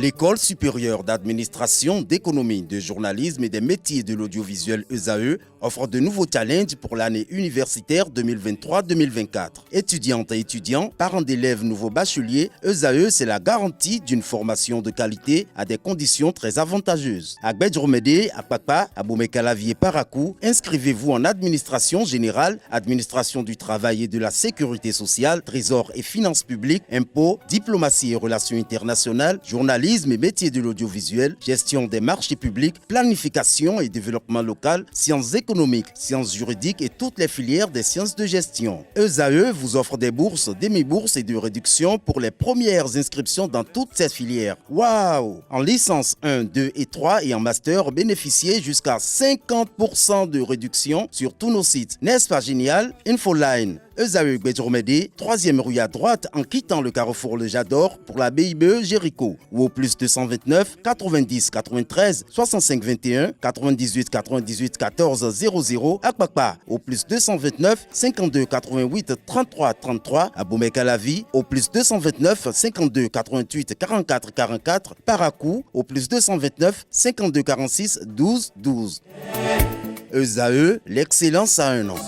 L'École supérieure d'administration, d'économie, de journalisme et des métiers de l'audiovisuel ESAE offre de nouveaux challenges pour l'année universitaire 2023-2024. Étudiantes et étudiants, parents d'élèves nouveaux bacheliers, ESAE, c'est la garantie d'une formation de qualité à des conditions très avantageuses. À Gbedjromede, à Papa, à Boumekalavi et Parakou, inscrivez-vous en administration générale, administration du travail et de la sécurité sociale, trésor et finances publiques, impôts, diplomatie et relations internationales, journalisme et métiers de l'audiovisuel, gestion des marchés publics, planification et développement local, sciences économiques, sciences juridiques et toutes les filières des sciences de gestion. ESAE vous offre des bourses, demi-bourses et de réductions pour les premières inscriptions dans toutes ces filières. Waouh! En licence 1, 2 et 3 et en master, bénéficiez jusqu'à 50% de réduction sur tous nos sites. N'est-ce pas génial? Infoline. ESAE Gbedjromede, 3e rue à droite en quittant le carrefour Le Jador pour la BIBE Jéricho ou au plus 229 90 93 65 21 98 98 14 00 à Kpakpa au plus 229 52 88 33 33 à Boumekalavi au plus 229 52 88 44 44 Parakou au plus 229 52 46 12 12. ESAE, l'excellence à un an.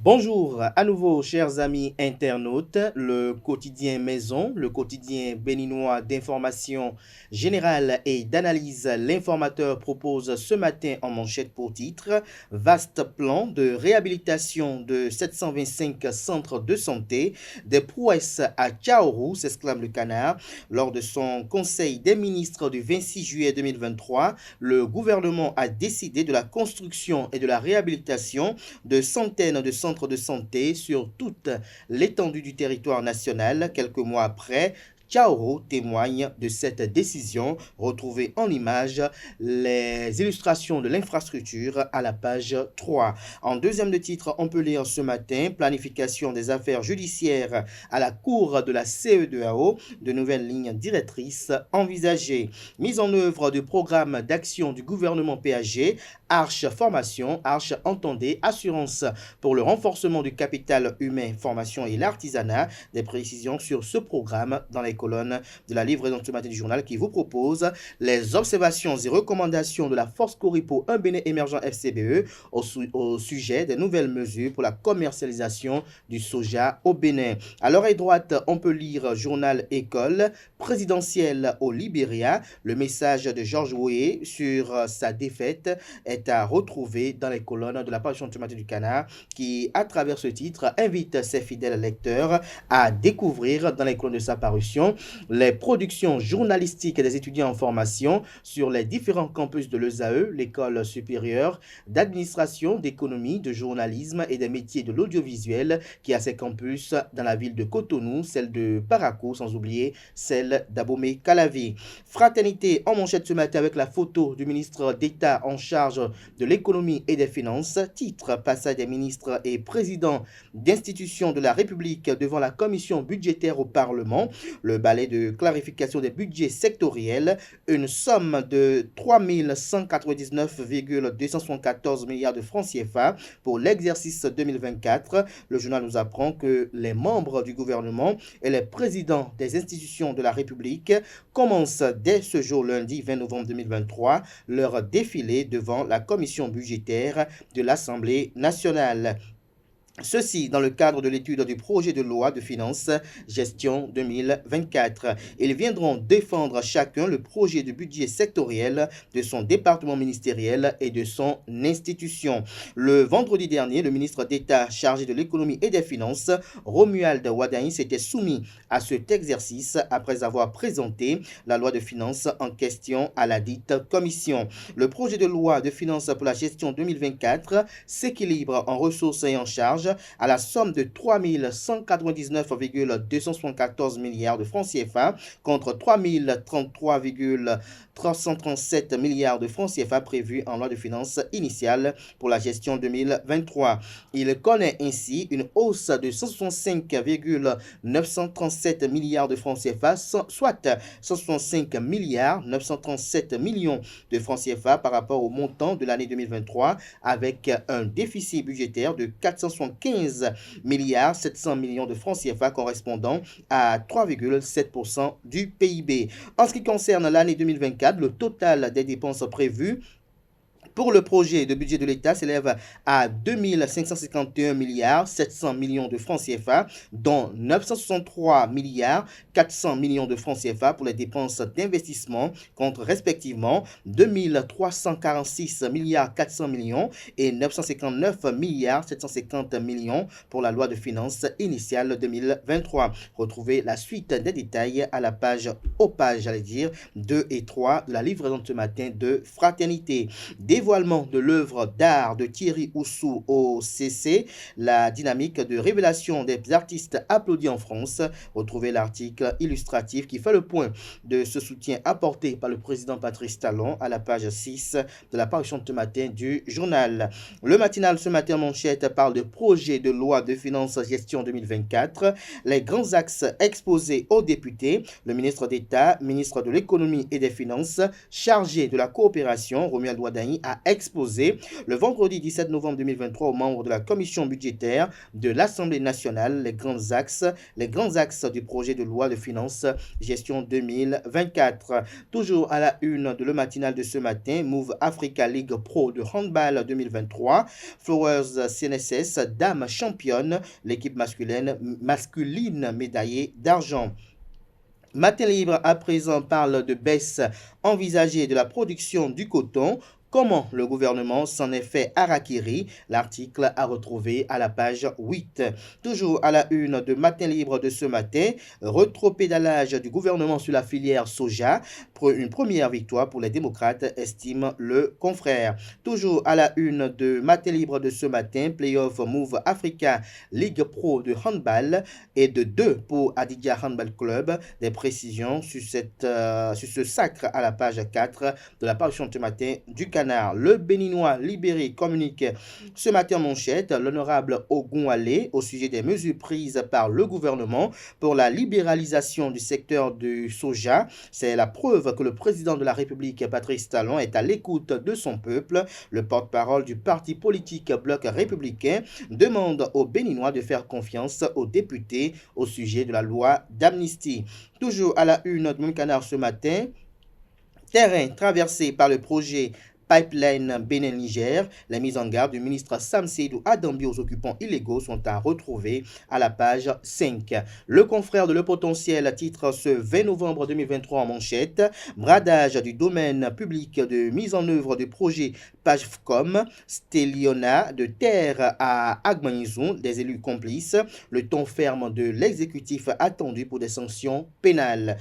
Bonjour à nouveau chers amis internautes, le quotidien Maison, le quotidien béninois d'information générale et d'analyse, l'informateur propose ce matin en manchette pour titre « Vaste plan de réhabilitation de 725 centres de santé, des prouesses à Tchaourou », s'exclame le canard. Lors de son conseil des ministres du 26 juillet 2023, le gouvernement a décidé de la construction et de la réhabilitation de centaines de centres de santé sur toute l'étendue du territoire national. Quelques mois après, Tchaourou témoigne de cette décision. Retrouvez en image les illustrations de l'infrastructure à la page 3. En deuxième de titre, on peut lire ce matin « Planification des affaires judiciaires à la cour de la CEDEAO, de nouvelles lignes directrices envisagées. Mise en œuvre de programmes d'action du gouvernement PAG, Arche Formation, Arche Entendez, Assurance pour le renforcement du capital humain, formation et l'artisanat ». Des précisions sur ce programme dans les colonnes de la livraison de ce matin du journal qui vous propose les observations et recommandations de la Force Coripo, un Bénin émergent FCBE au sujet des nouvelles mesures pour la commercialisation du soja au Bénin. À l'oreille droite, on peut lire journal École présidentielle au Libéria. Le message de Georges Weah sur sa défaite est à retrouver dans les colonnes de la parution de ce matin du Canard qui, à travers ce titre, invite ses fidèles lecteurs à découvrir dans les colonnes de sa parution les productions journalistiques des étudiants en formation sur les différents campus de l'ESAE, l'école supérieure d'administration, d'économie, de journalisme et des métiers de l'audiovisuel qui a ses campus dans la ville de Cotonou, celle de Parakou, sans oublier celle d'Abomey-Calavi. Fraternité en manchette ce matin avec la photo du ministre d'État en charge de l'économie et des finances. Titre, passage des ministres et présidents d'institutions de la République devant la commission budgétaire au Parlement. Le balai de clarification des budgets sectoriels, une somme de 3 199,274 milliards de francs CFA pour l'exercice 2024. Le journal nous apprend que les membres du gouvernement et les présidents des institutions de la République commencent dès ce jour lundi 20 novembre 2023 leur défilé devant la commission budgétaire de l'Assemblée nationale. Ceci dans le cadre de l'étude du projet de loi de finances gestion 2024. Ils viendront défendre chacun le projet de budget sectoriel de son département ministériel et de son institution. Le vendredi dernier, le ministre d'État chargé de l'économie et des finances, Romuald Wadain, s'était soumis à cet exercice après avoir présenté la loi de finances en question à la dite commission. Le projet de loi de finances pour la gestion 2024 s'équilibre en ressources et en charges à la somme de 3 199,274 milliards de francs CFA contre 3 033,337 milliards de francs CFA prévus en loi de finances initiale pour la gestion 2023. Il connaît ainsi une hausse de 165,937 milliards de francs CFA, soit 165 milliards 937 millions de francs CFA par rapport au montant de l'année 2023, avec un déficit budgétaire de 464 115 milliards 700 millions de francs CFA correspondant à 3,7% du PIB. En ce qui concerne l'année 2024, le total des dépenses prévues pour le projet de budget de l'État s'élève à 2 551 milliards 700 millions de francs CFA, dont 963 milliards 400 millions de francs CFA pour les dépenses d'investissement, contre respectivement 2 346 milliards 400 millions et 959 milliards 750 millions pour la loi de finances initiale 2023. Retrouvez la suite des détails à la page, aux pages, 2 et 3 de la livraison de ce matin de Fraternité. Dévoilement de l'œuvre d'art de Thierry Oussou au CC, la dynamique de révélation des artistes applaudis en France. Retrouvez l'article illustratif qui fait le point de ce soutien apporté par le président Patrice Talon à la page 6 de la parution de ce matin du journal. Le matinal ce matin manchette parle de projet de loi de finances gestion 2024. Les grands axes exposés aux députés. Le ministre d'État, ministre de l'économie et des finances, chargé de la coopération, Romuald Ouaddaï, a exposé le vendredi 17 novembre 2023 aux membres de la commission budgétaire de l'Assemblée nationale les grands axes du projet de loi de finances gestion 2024. Toujours à la une de le matinal de ce matin, Move Africa League Pro de handball 2023, Flowers CNSS Dames championne, l'équipe masculine médaillée d'argent. Matin Libre à présent parle de baisse envisagée de la production du coton. Comment le gouvernement s'en est fait harakiri? L'article à retrouver à la page 8. Toujours à la une de Matin Libre de ce matin, rétropédalage du gouvernement sur la filière soja. Une première victoire pour les démocrates, estime le confrère. Toujours à la une de Matin Libre de ce matin, Playoff Move Africa Ligue Pro de handball et de 2 pour Adidja Handball Club. Des précisions sur ce sacre à la page 4 de la parution de ce matin du Canada. Le Béninois libéré communique ce matin en manchette. L'honorable Ogun Allé au sujet des mesures prises par le gouvernement pour la libéralisation du secteur du soja. C'est la preuve que le président de la République, Patrice Talon, est à l'écoute de son peuple. Le porte-parole du parti politique Bloc républicain demande aux Béninois de faire confiance aux députés au sujet de la loi d'amnistie. Toujours à la une de Mon Canard ce matin, terrain traversé par le projet Pipeline Bénin-Niger. Les mises en garde du ministre Sam Seydou Adambi aux occupants illégaux sont à retrouver à la page 5. Le confrère de Le Potentiel titre ce 20 novembre 2023 en manchette: bradage du domaine public de mise en œuvre du projet PAGFCOM, Stelliona de terre à Agmanizou, des élus complices. Le ton ferme de l'exécutif attendu pour des sanctions pénales.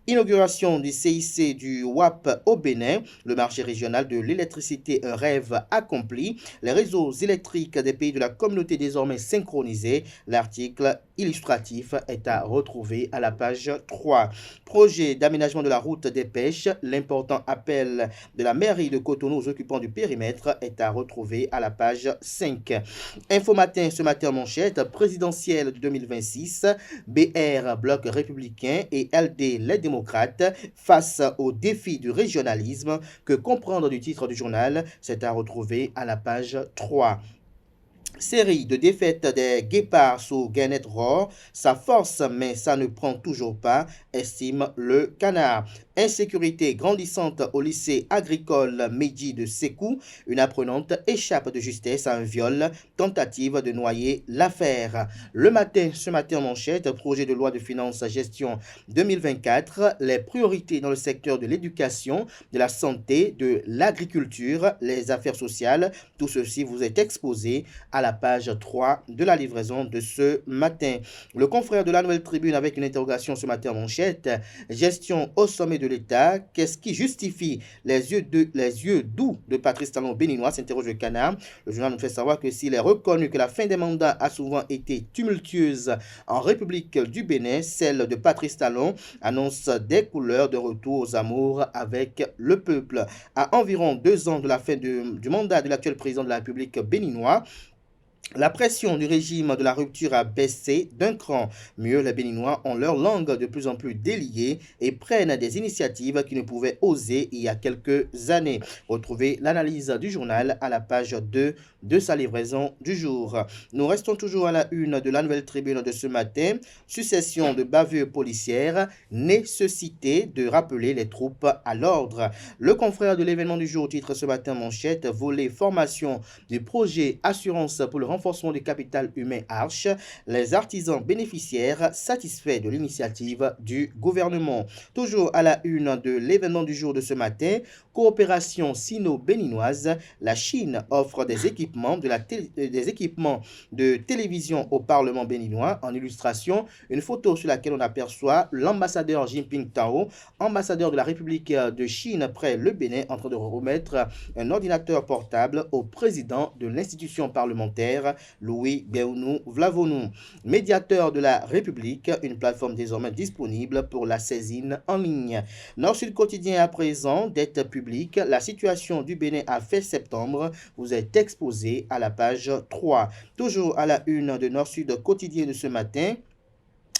Inauguration du CIC du WAP au Bénin, le marché régional de l'électricité, un rêve accompli. Les réseaux électriques des pays de la communauté désormais synchronisés. L'article illustratif est à retrouver à la page 3. Projet d'aménagement de la route des pêches, l'important appel de la mairie de Cotonou aux occupants du périmètre est à retrouver à la page 5. Info Matin, ce matin manchette, présidentielle de 2026, BR, Bloc républicain et LD, les démocrates, face au défi du régionalisme. Que comprendre du titre du journal, c'est à retrouver à la page 3. Série de défaites des Guépards sous Gannett Roar, ça force mais ça ne prend toujours pas, estime le Canard. Insécurité grandissante au lycée agricole Mehdi de Sékou, une apprenante échappe de justesse à un viol, tentative de noyer l'affaire. Le matin, ce matin en manchette, projet de loi de finances gestion 2024, les priorités dans le secteur de l'éducation, de la santé, de l'agriculture, les affaires sociales, tout ceci vous est exposé à la page 3 de la livraison de ce matin. Le confrère de la Nouvelle Tribune avec une interrogation ce matin en manchette: gestion au sommet de l'État, qu'est-ce qui justifie les yeux doux de Patrice Talon béninois, s'interroge le Canard. Le journal nous fait savoir que s'il est reconnu que la fin des mandats a souvent été tumultueuse en République du Bénin, celle de Patrice Talon annonce des couleurs de retour aux amours avec le peuple. À environ 2 ans de la fin du mandat de l'actuel président de la République béninois, La pression du régime de la rupture a baissé d'un cran. Mieux, les Béninois ont leur langue de plus en plus déliée et prennent des initiatives qu'ils ne pouvaient oser il y a quelques années. Retrouvez l'analyse du journal à la page 2 de sa livraison du jour. Nous restons toujours à la une de la Nouvelle Tribune de ce matin. Succession de bavures policières, nécessité de rappeler les troupes à l'ordre. Le confrère de l'événement du jour titre ce matin manchette, volet formation du projet assurance pour le renforcement du capital humain Arche, les artisans bénéficiaires satisfaits de l'initiative du gouvernement. Toujours à la une de l'événement du jour de ce matin, coopération sino-béninoise, la Chine offre des équipements de télévision au Parlement béninois. En illustration, une photo sur laquelle on aperçoit l'ambassadeur Jinping Tao, ambassadeur de la République de Chine près le Bénin, en train de remettre un ordinateur portable au président de l'institution parlementaire, Louis Béounou Vlavonou. Médiateur de la République, une plateforme désormais disponible pour la saisine en ligne. Nord-Sud quotidien à présent, dette publique, la situation du Bénin à fin septembre vous est exposée à la page 3. Toujours à la une de Nord-Sud quotidien de ce matin,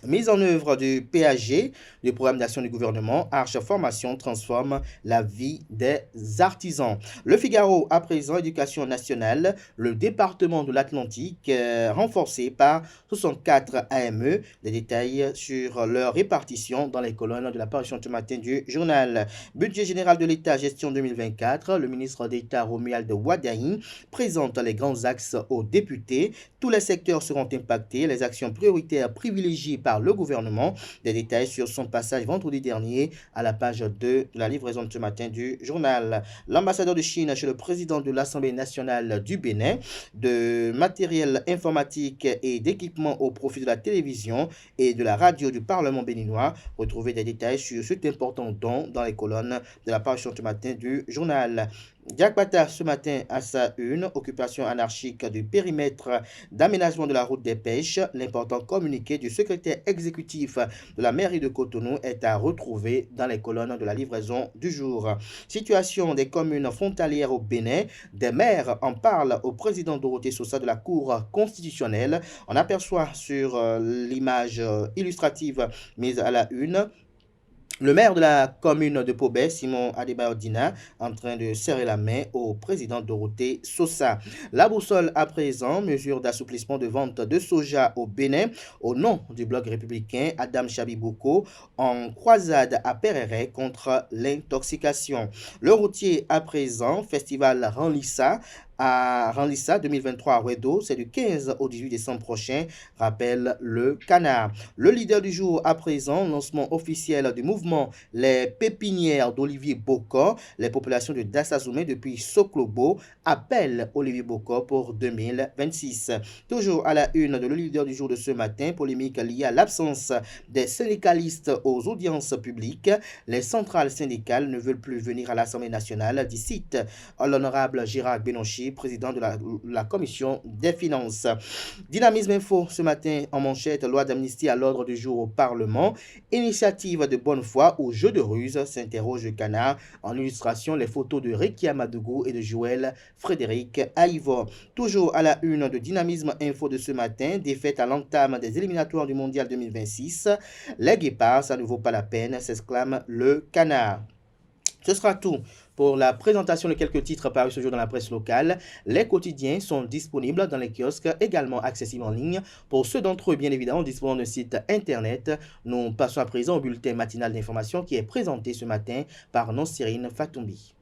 mise en œuvre du PAG, du programme d'action du gouvernement, Arche Formation transforme la vie des artisans. Le Figaro, à présent, éducation nationale, le département de l'Atlantique, renforcé par 64 AME. Des détails sur leur répartition dans les colonnes de la parution ce matin du journal. Budget général de l'État, gestion 2024, le ministre d'État Romuald Wadaï présente les grands axes aux députés. Tous les secteurs seront impactés, les actions prioritaires privilégiées par le gouvernement. Des détails sur son passage vendredi dernier à la page 2 de la livraison de ce matin du journal. L'ambassadeur de Chine chez le président de l'Assemblée nationale du Bénin, de matériel informatique et d'équipement au profit de la télévision et de la radio du Parlement béninois. Retrouvez des détails sur cet important don dans les colonnes de la parution ce matin du journal. Diakbata ce matin à sa une, occupation anarchique du périmètre d'aménagement de la route des pêches. L'important communiqué du secrétaire exécutif de la mairie de Cotonou est à retrouver dans les colonnes de la livraison du jour. Situation des communes frontalières au Bénin. Des maires en parlent au président Dorothée Sosa de la Cour constitutionnelle. On aperçoit sur l'image illustrative mise à la une le maire de la commune de Pobé, Simon Adebayo-Dina, en train de serrer la main au président Dorothée Sosa. La boussole à présent, mesure d'assouplissement de vente de soja au Bénin. Au nom du bloc républicain, Adam Chabibouko, en croisade à Pereret contre l'intoxication. Le routier à présent, festival Ranlissa, à Ranlissa 2023 à Wedo, c'est du 15 au 18 décembre prochain, rappelle le Canard. Le leader du jour à présent, lancement officiel du mouvement Les Pépinières d'Olivier Bocor. Les populations de Dassazoumé depuis Soklobo appellent Olivier Bocor pour 2026. Toujours à la une de le leader du jour de ce matin, polémique liée à l'absence des syndicalistes aux audiences publiques. Les centrales syndicales ne veulent plus venir à l'Assemblée nationale, dit cite l'honorable Gérard Benonchi, président de la commission des finances. Dynamisme Info ce matin en manchette, loi d'amnistie à l'ordre du jour au Parlement. Initiative de bonne foi ou jeu de ruse, s'interroge le Canard. En illustration, les photos de Rekia Madougou et de Joël Frédéric Aïvo. Toujours à la une de Dynamisme Info de ce matin, défaite à l'entame des éliminatoires du Mondial 2026. Les guépards, ça ne vaut pas la peine, s'exclame le Canard. Ce sera tout pour la présentation de quelques titres parus ce jour dans la presse locale. Les quotidiens sont disponibles dans les kiosques, également accessibles en ligne. Pour ceux d'entre eux, bien évidemment, disposant d'un site internet. Nous passons à présent au bulletin matinal d'information qui est présenté ce matin par Nonsirine Fatoumbi.